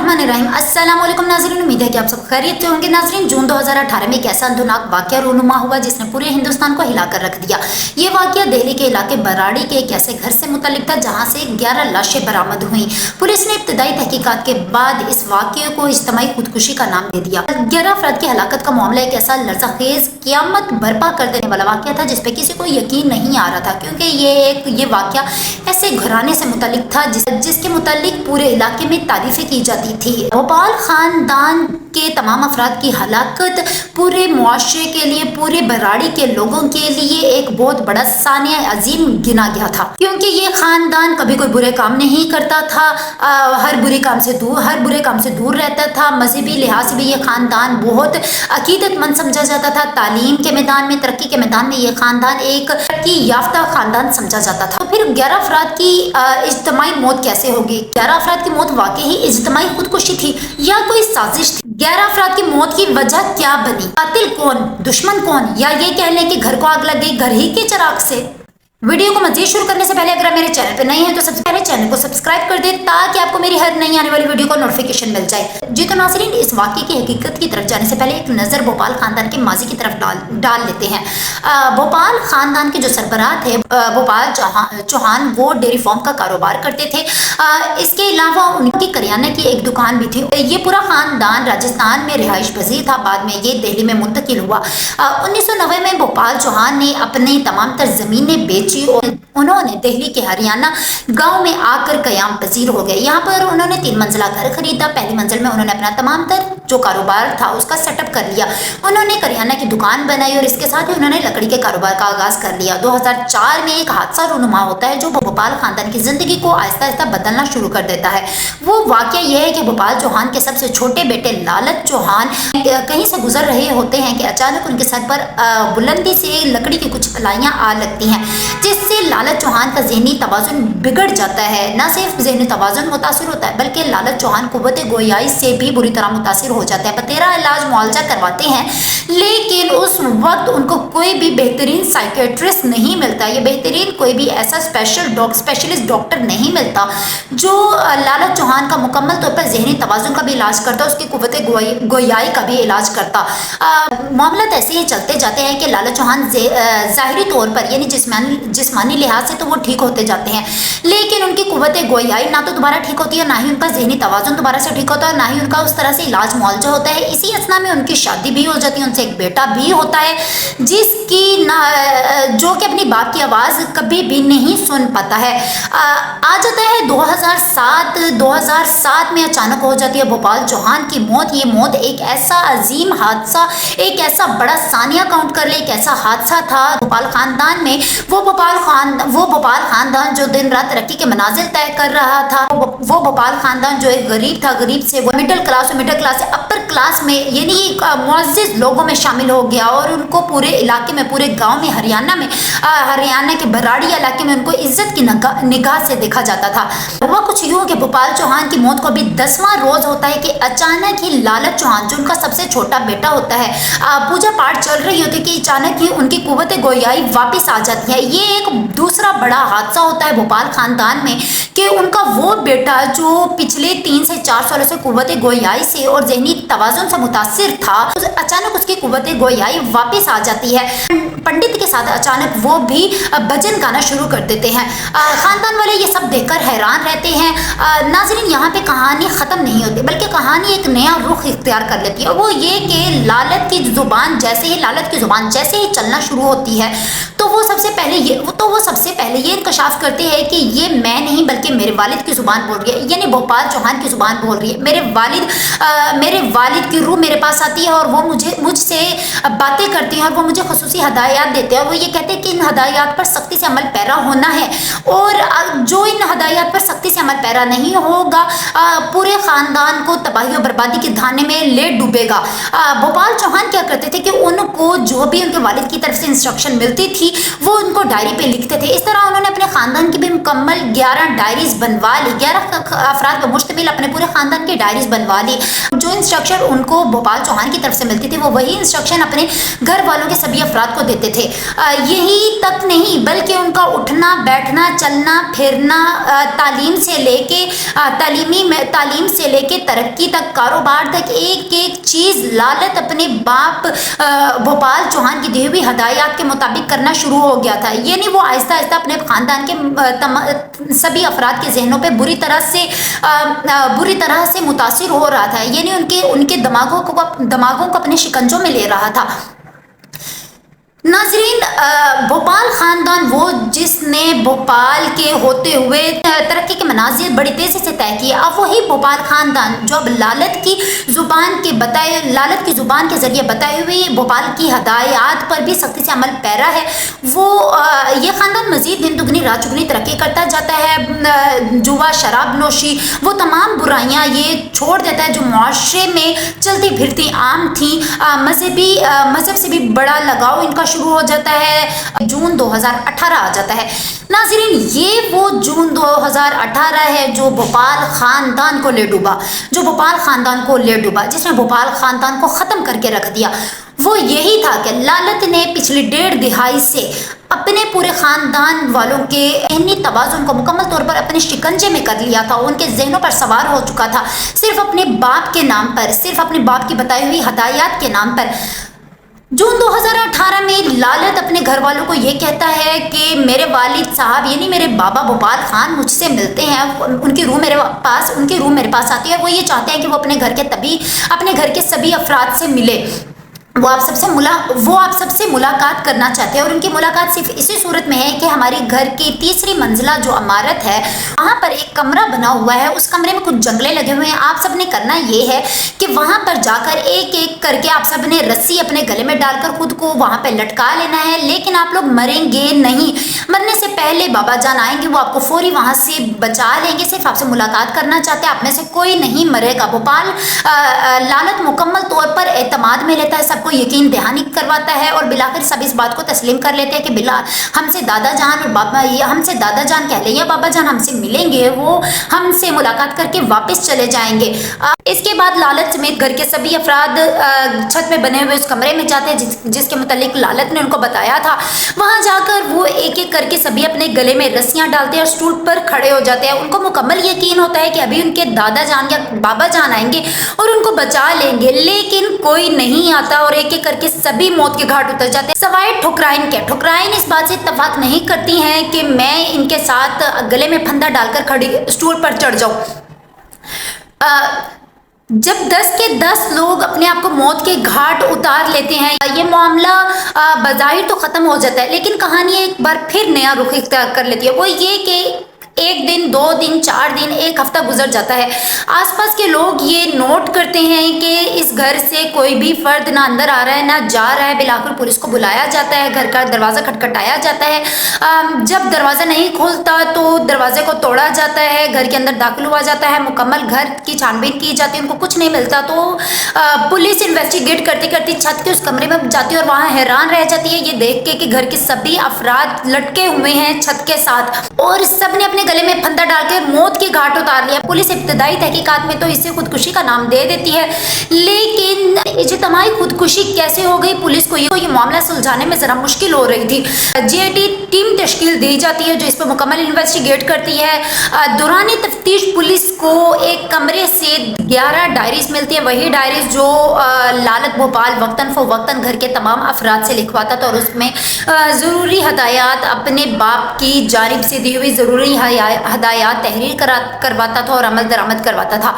बिस्मिल्लाहिर्रहमानिर्रहीम। अस्सलाम वालेकुम नाज़रीन, उम्मीद है कि आप सब खैरियत से होंगे। नाज़रीन, जून 2018 में एक ऐसा अंधुनाक वाक़या रूनुमा हुआ जिसने पूरे हिंदुस्तान को हिलाकर रख दिया। ये वाक़या दिल्ली के इलाके बराड़ी के एक ऐसे घर से मुतल्लिक था जहां से 11 लाशें बरामद हुई। पुलिस ने इब्तदाई तहकीकात के बाद इस वाक़ये को इज्तिमाई खुदकुशी का नाम दे दिया। 11 अफराद की हलाकत का मामला एक ऐसा लर्ज़ाखेज़ क़यामत बर्पा कर देने वाला वाक़या था जिसपे किसी को यकीन नहीं आ रहा था, क्योंकि ये वाक़या ऐसे घराने से मुतल्लिक था जिसके मुतल्लिक पूरे इलाके में तारीफें की जाती थी। भोपाल खानदान के तमाम अफराद की हलाकत पूरे मुआशरे के लिए, पूरे बराड़ी के लोगों के लिए एक बहुत बड़ा सानिया अजीम गिना गया था, क्योंकि ये खानदान कभी कोई बुरे काम नहीं करता था, हर बुरे काम से दूर रहता था। मजहबी लिहाज से भी ये खानदान बहुत अकीदतमंद समझा जाता था। तालीम के मैदान में, तरक्की के मैदान में ये खानदान एक तरक्की याफ्ता खानदान समझा जाता था। तो फिर 11 अफराद की इज्तिमाई मौत कैसे होगी? 11 अफराद की मौत वाकई ही इज्तिमाई खुदकुशी थी या कोई साजिश थी? 11 अफराद की मौत की वजह क्या बनी? कातिल कौन, दुश्मन कौन, या ये कह लें कि घर को आग लग गई घर ही के चिराग से? वीडियो को मज़ीद शुरू करने से पहले अगर आप मेरे चैनल पर नए हैं तो सबसे पहले चैनल को सब्सक्राइब कर दें ताकि आपको मेरी हर नई आने वाली वीडियो को नोटिफिकेशन मिल जाए। जी तो नाज़रीन, इस वाक़ये की हकीकत की तरफ जाने से पहले एक नज़र भोपाल खानदान के माजी की तरफ डाल लेते हैं। भोपाल खानदान के जो सरबराह थे भोपाल चौहान, वो डेयरी फार्म का कारोबार करते थे। इसके अलावा उनकी करियाना की एक दुकान भी थी। ये पूरा खानदान राजस्थान में रिहाइश पजीर था, बाद में ये दिल्ली में मुंतकिल हुआ। 1990 में भोपाल चौहान ने अपनी तमाम तर ज़मीनें बेच और उन्होंने दिल्ली के हरियाणा गांव में आकर कयाम पजीर हो गए। यहाँ पर उन्होंने 3 मंजिला घर खरीदा। पहली मंजिल में उन्होंने अपना तमाम तर जो कारोबार था उसका सेटअप कर लिया। उन्होंने करियाना की दुकान बनाई और इसके साथ ही उन्होंने लकड़ी के कारोबार का आगाज कर लिया। 2004 में एक हादसा रूनुमा होता है जो भोपाल खानदान की जिंदगी को आहिस्ता आहिस्ता बदलना शुरू कर देता है। वो वाकया यह है कि भोपाल चौहान के सबसे छोटे बेटे लालच चौहान कहीं से गुजर रहे होते हैं कि अचानक उनके सर पर बुलंदी से लकड़ी की कुछ पलाइयां आ लगती हैं, जिससे लालच चौहान का ज़हनी तवाज़ुन बिगड़ जाता है। न सिर्फ ज़हनी तवाज़ुन मुतासिर होता है बल्कि लालच चौहान कुव्वत गोयाई से भी बुरी तरह मुतासिर हो जाता है। बतेरा इलाज मुआवजा करवाते हैं लेकिन उस वक्त उनको कोई भी बेहतरीन साइकेट्रिस्ट नहीं मिलता, ये बेहतरीन कोई भी ऐसा स्पेशलिस्ट डॉक्टर नहीं मिलता जो लालच चौहान का मुकम्मल तौर पर ज़हनी तवाज़ुन का भी इलाज करता, उसकी कुव्वत गोयाई का भी इलाज करता। मामला ऐसे ही चलते जाते हैं कि लालच चौहान ज़ाहिरी तौर पर यानी जिस्मानी लिहाज से तो वो ठीक होते जाते हैं, लेकिन उनकी कुव्वत गोयाई ना तो दोबारा ठीक होती है, ना ही उनका ज़हनी तवाज़ुन दोबारा से ठीक होता है, ना ही उनका उस तरह से इलाज मुआवजा होता है। इसी असना में उनकी शादी भी हो जाती है, उनसे एक बेटा भी होता है जो कि अपनी बाप की आवाज़ कभी भी नहीं सुन पाता है। आ जाता है 2007 में अचानक हो जाती है भोपाल चौहान की मौत। ये मौत एक ऐसा अजीम हादसा, एक ऐसा बड़ा सानिया काउंट कर ले, एक ऐसा हादसा था भोपाल खानदान में। वो भोपाल खानदान जो दिन रात तरक्की के मनाजिल तय कर रहा था, वो भोपाल खानदान जो एक गरीब था, गरीब से वो मिडिल क्लास से अपर क्लास में यानी मुअज़्ज़िज़ लोगों में शामिल हो गया और उनको पूरे इलाके में, पूरे गांव में, हरियाणा के बराड़ी इलाके में उनको इज्जत की निगाह से देखा जाता था। हुआ कुछ यूँ कि भोपाल चौहान की मौत को अभी 10वां रोज होता है कि अचानक ही लालच चौहान जो उनका सबसे छोटा बेटा होता है, पूजा पाठ चल रही होती है कि अचानक ही उनकी कुव्वत गोयाई वापस आ जाती है। ये एक दूसरा बड़ा हादसा होता है भोपाल खानदान में कि उनका वो बेटा जो पिछले 3 से 4 सालों से कुव्वत गोयाई से और ज़हनी तवाज़ुन से मुतासिर था, अचानक उसकी कुव्वत गोयाई वापस आ जाती है। पंडित के साथ अचानक वो भी भजन गाना शुरू कर देते हैं। खानदान वाले ये सब देखकर हैरान रहते हैं। नाज़रीन, यहाँ पे कहानी ख़त्म नहीं होती बल्कि कहानी एक नया रुख इख्तियार कर लेती है। वो ये कि लालच की ज़ुबान जैसे ही चलना शुरू होती है तो वो सबसे पहले ये इंकशाफ करते हैं कि ये मैं नहीं बल्कि मेरे वालिद की ज़ुबान बोल रही है, यानी भोपाल चौहान की ज़ुबान बोल रही है। मेरे वालिद की रूह मेरे पास आती है और वो मुझसे बातें करती हैं और वो मुझे खुसूसी हदायत देते हैं और वो ये कहते हैं कि इन हदायत पर सख्ती से अमल पैरा होना है और जो इन हदायत पर सख्ती से अमल पैरा नहीं होगा पूरे ख़ानदान को तबाही और बर्बादी के धाने में ले डूबेगा। भोपाल चौहान क्या करते थे कि उनको जो भी उनके वालिद की तरफ से इंस्ट्रक्शन मिलती थी थी वो उनको डायरी पे लिखते थे। इस तरह उन्होंने अपने खानदान की भी मुकम्मल 11 डायरीज बनवा ली, 11 अफराद पर मुश्तमिल अपने पूरे खानदान की डायरीज बनवा ली। जो इंस्ट्रक्शन उनको भोपाल चौहान की तरफ से मिलती थी वो वही इंस्ट्रक्शन अपने घर वालों के सभी अफराद को देते थे। यही तक नहीं बल्कि उनका उठना बैठना चलना फिरना तालीम से लेके तरक्की तक, कारोबार तक, एक एक चीज़ लालत अपने बाप भोपाल चौहान की दी हुई हदायत के मुताबिक करना शुरू हो गया था। यानी वो आहिस्ता आहिस्ता अपने खानदान के सभी अफराद के जहनों पे बुरी तरह से मुतासिर हो रहा था। यानी उनके दिमागों को अपने शिकंजों में ले रहा था। नाजरीन, भोपाल खानदान वो जिसने भोपाल के होते हुए तरक्की के मनाजिर बड़ी तेज़ी से तय किए, अब वही भोपाल खानदान जो अब लालत की ज़ुबान के ज़रिए बताई हुई भोपाल की हदायत पर भी सख्ती से अमल पैरा है। वो ये ख़ानदान मज़ीद दिन दुगनी रात चुगनी तरक्की करता जाता है। जुआ, शराब नोशी, वो तमाम बुराइयाँ ये छोड़ देता है जो मुआशरे में चलती फिरती आम थी। मज़हब से भी बड़ा लगाव इनका शुरू हो जाता है। जून 2018 आ जाता है। नाज़रीन, ये वो जून 2018 है जो भोपाल ख़ानदान को ले डूबा, जिसने भोपाल ख़ानदान को ख़त्म करके रख दिया। वो यही था कि लालत ने पिछली 1.5 दिहाई से अपने पूरे ख़ानदान वालों के ज़हनी तवाज़ुन को मुकम्मल तौर पर अपने शिकंजे में कर लिया था। उनके जहनों पर सवार हो चुका था, सिर्फ अपने बाप के नाम पर, सिर्फ अपने बाप की बताई हुई हदायत के नाम पर। जून 2018 में लालत अपने घर वालों को ये कहता है कि मेरे वालिद साहब यानी मेरे बाबा भोपाल खान मुझसे मिलते हैं। उनकी रूह मेरे पास आती है। वो ये चाहते हैं कि वो अपने घर के सभी अफराद से मिले। वो आप सबसे मुलाकात करना चाहते हैं और उनकी मुलाकात सिर्फ इसी सूरत में है कि हमारी घर की तीसरी मंजिला जो इमारत है वहाँ पर एक कमरा बना हुआ है। उस कमरे में कुछ जंगले लगे हुए हैं। आप सब ने करना ये है कि वहाँ पर जाकर एक एक करके आप सब ने रस्सी अपने गले में डालकर खुद को वहाँ पर लटका लेना है। लेकिन आप लोग मरेंगे नहीं। मरने से पहले बाबा जान आएंगे, वो आपको फौरी वहाँ से बचा लेंगे। सिर्फ आपसे मुलाकात करना चाहते हैं। आप में से कोई नहीं मरेगा। भोपाल लालत मुकम्मल तौर पर एतमाद में लेता है, सबको यकीन दहानी करवाता है और बिलाकर सब इस बात को तस्लीम कर लेते हैं कि बिला हमसे दादा जान कह लें या बाबा जान हमसे मिलेंगे, वो हमसे मुलाकात करके वापस चले जाएंगे। इसके बाद लालत समेत घर के सभी अफराद छत में बने हुए उस कमरे में जाते हैं जिसके मुतालिक लालत ने उनको बताया था। वहाँ जाकर वो एक एक करके सभी अपने गले में रस्सियाँ डालते हैं और स्टूल पर खड़े हो जाते हैं। उनको मुकम्मल यकीन होता है कि अभी उनके दादा जान या बाबा जान आएंगे और उनको बचा लेंगे, लेकिन कोई नहीं आता और एक एक करके सभी मौत के घाट उतर जाते हैं सवाए ठुकराइन इस बात से इत्तफाक नहीं करती हैं कि मैं इनके साथ गले में फंदा डालकर खड़ी स्टूल पर चढ़ जाऊं। जब 10 के 10 लोग अपने आप को मौत के घाट उतार लेते हैं, ये मामला बज़ाहिर तो ख़त्म हो जाता है, लेकिन कहानी एक बार फिर नया रुख इख्तियार कर लेती है। वो ये कि 1 दिन 2 दिन 4 दिन 1 हफ्ता गुजर जाता है। आसपास के लोग ये नोट करते हैं कि इस घर से कोई भी फर्द ना अंदर आ रहा है ना जा रहा है। बिलाखिर पुलिस को बुलाया जाता है, घर का दरवाज़ा खटखटाया जाता है। जब दरवाज़ा नहीं खुलता तो दरवाजे को तोड़ा जाता है, घर के अंदर दाखिल हुआ जाता है, मुकम्मल घर की छानबीन की जाती है। उनको कुछ नहीं मिलता तो पुलिस इन्वेस्टिगेट करती करती छत के उस कमरे में जाती है और वहाँ हैरान रह जाती है ये देख के कि घर के सभी अफराद लटके हुए हैं छत के साथ और सब ने अपने गले में फंदा डालकर मौत के घाट उतार लिया। पुलिस इब्तदाई तहकीकात में तो इसे खुदकुशी का नाम दे देती है, लेकिन इज्तिमाई खुदकुशी कैसे हो गई पुलिस को ये मामला सुलझाने में ज़रा मुश्किल हो रही थी। GIT टीम तश्कील दी जाती है जो इस पर मुकम्मल इन्वेस्टिगेट करती है। दौरान तफ्तीश पुलिस को एक कमरे से 11 डायरीज मिलती है, वही डायरीज जो लालत भोपाल वक्तन फ़वक्तन घर के तमाम अफराद से लिखवाता था और उसमें ज़रूरी हदायत अपने बाप की जानिब से दी हुई ज़रूरी हदायत तहरीर करवाता था और अमल दरामद करवाता था।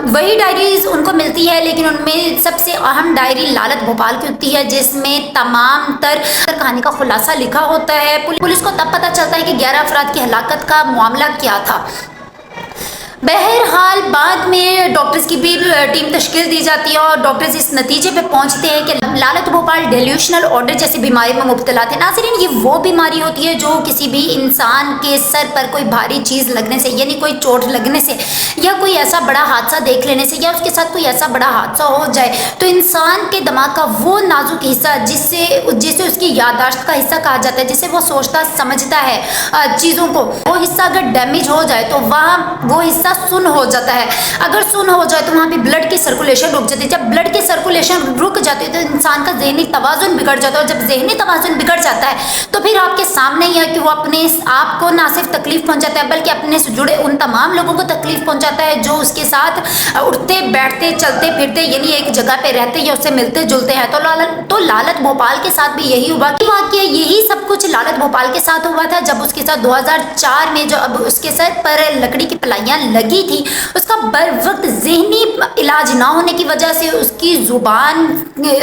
वही डायरीज उनको मिलती है, लेकिन उनमें सबसे अहम डायरी लालत भोपाल की होती है जिसमें तमाम तर कहानी का खुलासा लिखा होता है। पुलिस को तब पता चलता है कि 11 अफराद की हलाकत का मामला क्या था। बहरहाल बाद में डॉक्टर्स की भी टीम तश्कील दी जाती है और डॉक्टर्स इस नतीजे पे पहुंचते हैं कि लालत भोपाल डेल्यूशनल ऑर्डर जैसी बीमारी में मुब्तला थे। नाज़रीन, ये वो बीमारी होती है जो किसी भी इंसान के सर पर कोई भारी चीज़ लगने से, यानी कोई चोट लगने से या कोई ऐसा बड़ा हादसा देख लेने से या उसके साथ कोई ऐसा बड़ा हादसा हो जाए तो इंसान के दिमाग का वो नाजुक हिस्सा जिसे उसकी याददाश्त का हिस्सा कहा जाता है, जिसे वो सोचता समझता है चीज़ों को, वो हिस्सा अगर डैमेज हो जाए तो वहाँ वो हिस्सा सुन्न हो जाता है। अगर सुन्न हो जाए तो वहाँ पे ब्लड की सर्कुलेशन रुक जाती है। जब ब्लड की सर्कुलेशन रुक जाती है तो इंसान का ज़हनी तवाज़ुन बिगड़ जाता है और जब ज़हनी तवाज़ुन बिगड़ जाता है तो फिर आपके सामने ही है कि वो अपने आप को ना सिर्फ तकलीफ पहुँचाता है बल्कि अपने से जुड़े उन तमाम लोगों को तकलीफ पहुँचाता है जो उसके साथ उठते बैठते चलते फिरते यानी एक जगह पे रहते या उससे मिलते जुलते हैं। तो लालत भोपाल के साथ भी यही हुआ कि वाकया यही सब कुछ लालत भोपाल के साथ हुआ था जब उसके साथ 2004 में जो अब उसके सर पर लकड़ी की पलाइयाँ लगी थी, उसका बर वक्त ज़हनी इलाज ना होने की वजह से उसकी ज़ुबान,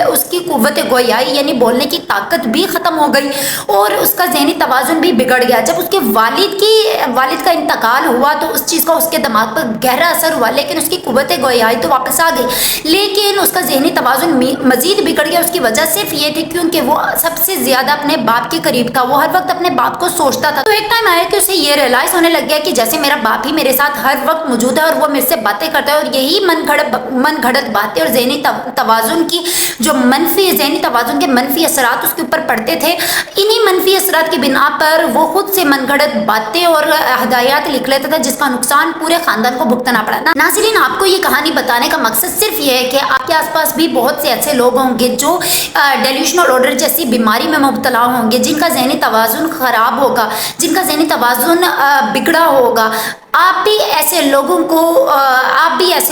उसकी कुव्वत गोयाई यानी बोलने की ताकत भी ख़त्म हो गई और उसका ज़हनी तवाज़ुन भी बिगड़ गया। जब उसके वालिद का इंतकाल हुआ तो उस चीज़ का उसके दिमाग पर गहरा असर हुआ, लेकिन उसकी कुव्वत गोयाई तो वापस आ गई, लेकिन उसका ज़हनी तवाज़ुन मज़ीद बिगड़ गया। उसकी वजह सिर्फ ये थी क्योंकि वो सबसे ज़्यादा अपने बाप के करीब था, वो हर वक्त अपने बाप को सोचता था। तो एक टाइम आया कि उसे ये रियलाइज़ होने लग गया कि जैसे मेरा बाप ही मेरे साथ हर वक्त मौजूद है और वो मेरे से बातें करता है और यही मन घड़त बातें और ज़हनी तवाज़ुन की जो ज़हनी तवाज़ुन के मनफी असरात उसके ऊपर पड़ते थे। इन्हीं मनफी असरात की बिना पर वो खुद से मन घड़त बातें और हदायत लिख लेता था जिसका नुकसान पूरे ख़ानदान को भुगतना पड़ा। नाज़रीन, आपको ये कहानी बताने का मकसद सिर्फ ये है कि आपके आसपास भी बहुत से ऐसे लोग होंगे जो डेल्यूशनल ऑर्डर जैसी बीमारी में मुब्तला होंगे, जिनका ज़हनी तवाज़ुन ख़राब होगा, जिनका ज़हनी तवाज़ुन बिगड़ा होगा। आप भी ऐसे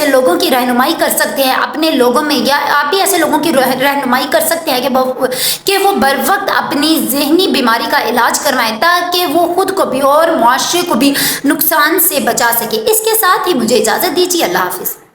लोगों की रहनुमाई कर सकते हैं अपने लोगों में, या आप भी ऐसे लोगों की रहनुमाई कर सकते हैं कि वो बर वक्त अपनी ज़हनी बीमारी का इलाज करवाएं ताकि वो खुद को भी और मुआशरे को भी नुकसान से बचा सके। इसके साथ ही मुझे इजाज़त दीजिए। अल्लाह हाफ़िज़।